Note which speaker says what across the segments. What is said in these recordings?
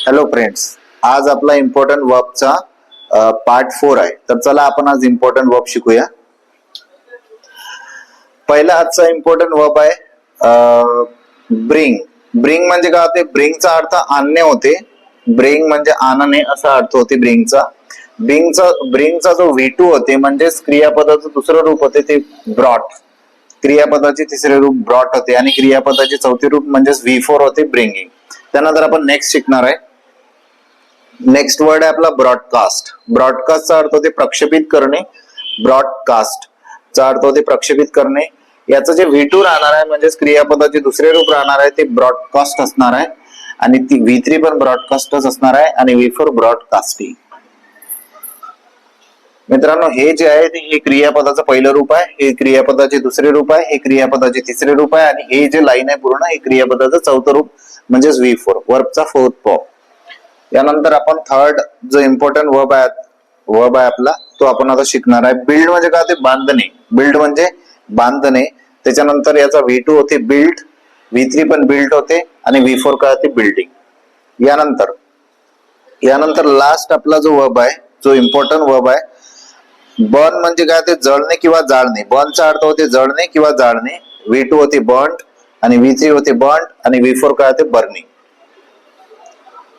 Speaker 1: Hello friends, आज आपला important वर्बचा part 4 आहे. तर चला आपण आज इम्पॉर्टंट वर्ब शिकूया. पहिला आजचा इम्पॉर्टंट वर्ब आहे ब्रिंग. ब्रिंग म्हणजे काय होते? ब्रिंगचा अर्थ आणणे होते. ब्रिंग म्हणजे आणणे असा अर्थ होते ब्रिंगचा. ब्रिंगचा जो V2 होते म्हणजेच क्रियापदाचं दुसरं रूप होते ते ब्रॉट. क्रियापदाचे तिसरे रूप ब्रॉट होते आणि क्रियापदाचे चौथे रूप म्हणजेच V4 होते ब्रिंगिंग. त्यानंतर आपण नेक्स्ट शिकणार आहे. नेक्स्ट वर्ड आहे आपला ब्रॉडकास्ट. ब्रॉडकास्टचा अर्थ होते प्रक्षेपित करणे. ब्रॉडकास्ट चा अर्थ होते प्रक्षेपित करणे. याचं जे V2 राहणार आहे म्हणजेच क्रियापदाचे दुसरे रूप राहणार आहे ते ब्रॉडकास्ट असणार आहे आणि ती V3 पण ब्रॉडकास्टच असणार आहे आणि V4 ब्रॉडकास्टिंग. मित्रांनो, हे जे आहे हे क्रियापदाचं पहिलं रूप आहे, हे क्रियापदाचे दुसरे रूप आहे, हे क्रियापदाचे तिसरे रूप आहे आणि हे जे लाईन आहे पूर्ण हे क्रियापदाचं चौथं रूप म्हणजेच V4 वर्बचा फोर्थ फॉर्म. यानंतर आपण थर्ड जो इम्पॉर्टंट वर्ब आहे आपला तो आपण आता शिकणार आहे. बिल्ड म्हणजे काय ते? बांधणे. बिल्ड म्हणजे बांधणे. त्याच्यानंतर याचा V2 होते बिल्ड, V3 पण बिल्ड होते आणि V4 काय होते? बिल्डिंग. यानंतर लास्ट आपला जो वर्ब आहे, जो इम्पॉर्टंट वर्ब आहे बर्न म्हणजे काय ते? जळणे किंवा जाळणे. बर्नचा अर्थ होते जळणे किंवा जाळणे. V2 होते बर्न्ड आणि V3 होते बर्न्ड आणि V4 काय होते? बर्निंग.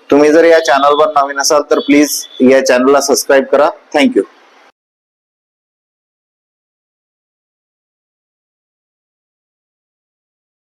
Speaker 1: तुम्ही जर या चॅनलवर नवीन असाल तर प्लीज या चॅनलला सबस्क्राईब करा. थँक्यू.